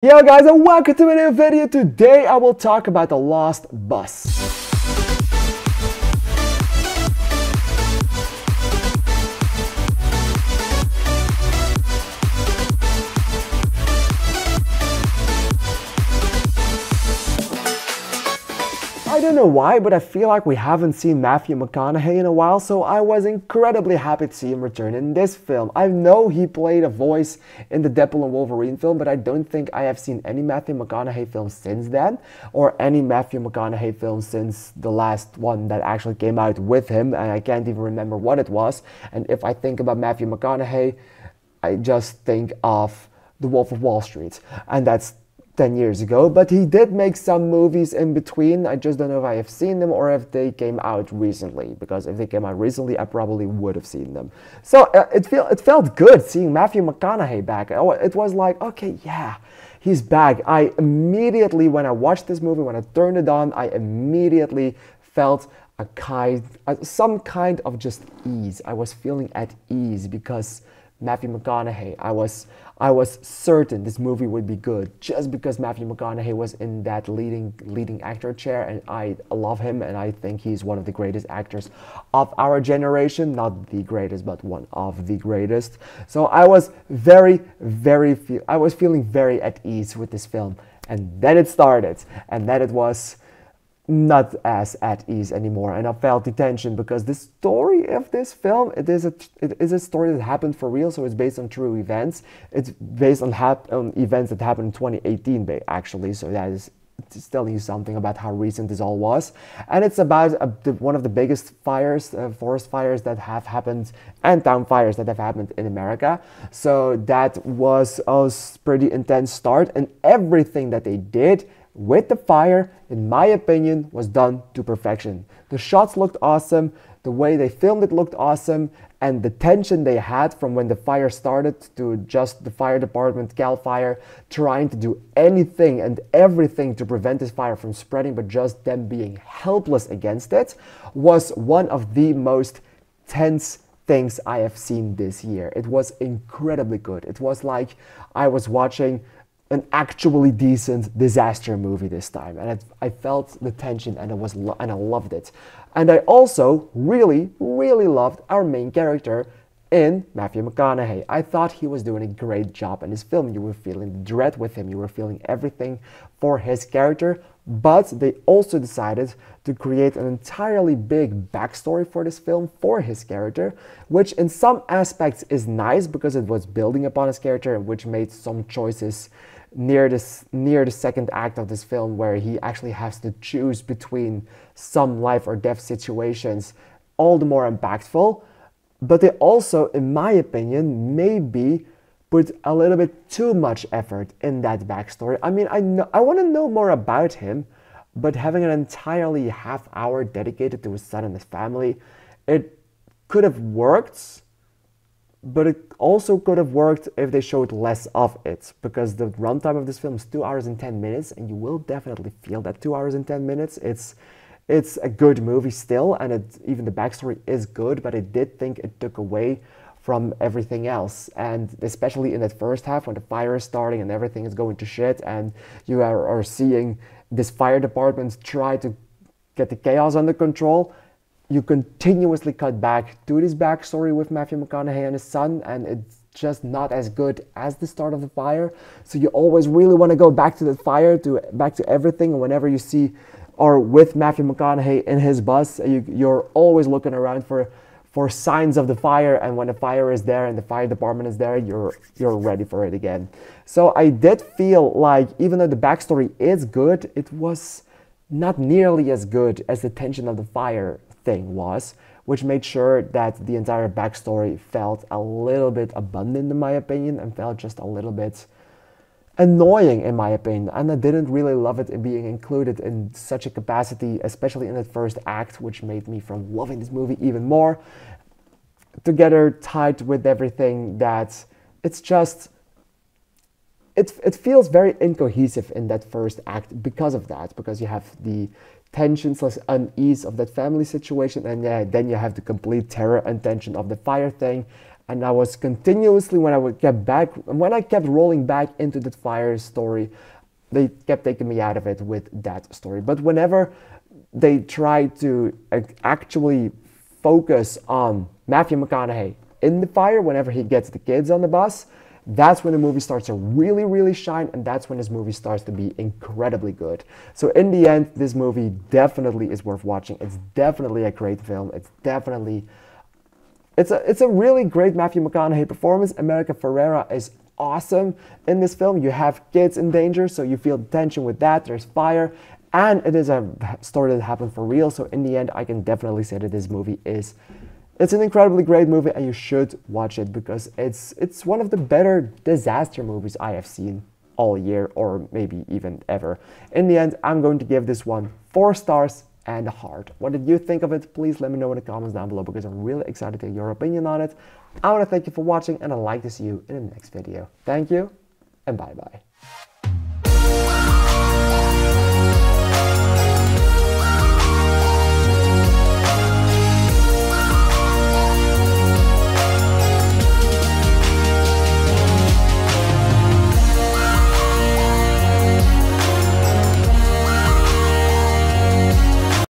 Yo guys, and welcome to a new video. Today I will talk about the Lost Bus. I don't know why, but I feel like we haven't seen Matthew McConaughey in a while, so I was incredibly happy to see him return in this film. I know he played a voice in the Deadpool and Wolverine film, but I don't think I have seen any Matthew McConaughey film since then, or any Matthew McConaughey film since the last one that actually came out with him, and I can't even remember what it was. And if I think about Matthew McConaughey, I just think of The Wolf of Wall Street, and that's 10 years ago, but he did make some movies in between. I just don't know if I have seen them or if they came out recently, because if they came out recently, I probably would have seen them. So it felt good seeing Matthew McConaughey back. It was like, okay, yeah, he's back. I immediately, when I watched this movie, when I turned it on, I immediately felt some kind of just ease. I was feeling at ease because Matthew McConaughey, I was certain this movie would be good just because Matthew McConaughey was in that leading actor chair, and I love him, and I think he's one of the greatest actors of our generation. Not the greatest, but one of the greatest. So I was I was feeling very at ease with this film, and then it started, and then it was not as at ease anymore, and I felt the tension because the story of this film, it is a story that happened for real, so it's based on true events. It's based on events that happened in 2018 actually, so that is telling you something about how recent this all was. And it's about one of the biggest fires, forest fires that have happened, and town fires that have happened in America. So that was a pretty intense start, and everything that they did with the fire, in my opinion, was done to perfection. The shots looked awesome, the way they filmed it looked awesome, and the tension they had from when the fire started to just the fire department, CAL FIRE, trying to do anything and everything to prevent this fire from spreading, but just them being helpless against it, was one of the most tense things I have seen this year. It was incredibly good. It was like I was watching an actually decent disaster movie this time, and I felt the tension, and I loved it. And I also really loved our main character in Matthew McConaughey. I thought he was doing a great job in this film. You were feeling the dread with him, you were feeling everything for his character, but they also decided to create an entirely big backstory for this film for his character, which in some aspects is nice because it was building upon his character, and which made some choices near the second act of this film where he actually has to choose between some life or death situations, all the more impactful. But they also, in my opinion, maybe put a little bit too much effort in that backstory. I mean, I want to know more about him, but having an entirely half hour dedicated to his son and his family, it could have worked, but it also could have worked if they showed less of it, because the runtime of this film is 2 hours and 10 minutes, and you will definitely feel that 2 hours and 10 minutes. It's a good movie still, and even the backstory is good, but I did think it took away from everything else. And especially in that first half when the fire is starting and everything is going to shit, and you are seeing this fire department try to get the chaos under control, you continuously cut back to this backstory with Matthew McConaughey and his son, and it's just not as good as the start of the fire. So you always really want to go back to the fire, back to everything. And whenever you see or with Matthew McConaughey in his bus, you're always looking around for signs of the fire, and when the fire is there and the fire department is there, you're ready for it again. So I did feel like, even though the backstory is good, it was not nearly as good as the tension of the fire thing was, which made sure that the entire backstory felt a little bit abundant in my opinion, and felt just a little bit annoying in my opinion, and I didn't really love it being included in such a capacity, especially in that first act, which made me from loving this movie even more, together tied with everything that it's just, it feels very incohesive in that first act because of that, because you have the tensions, less unease of that family situation, and then you have the complete terror and tension of the fire thing, And I was continuously, when I kept rolling back into the fire story, they kept taking me out of it with that story. But whenever they tried to actually focus on Matthew McConaughey in the fire, whenever he gets the kids on the bus, that's when the movie starts to really, really shine, and that's when this movie starts to be incredibly good. So in the end, this movie definitely is worth watching. It's definitely a great film. It's a really great Matthew McConaughey performance. America Ferrera is awesome in this film. You have kids in danger, so you feel tension with that. There's fire, and it is a story that happened for real. So in the end, I can definitely say that this movie is... It's an incredibly great movie, and you should watch it because it's one of the better disaster movies I have seen all year, or maybe even ever. In the end, I'm going to give this one 4 stars and a heart. What did you think of it? Please let me know in the comments down below because I'm really excited to hear your opinion on it. I want to thank you for watching, and I'd like to see you in the next video. Thank you, and bye-bye.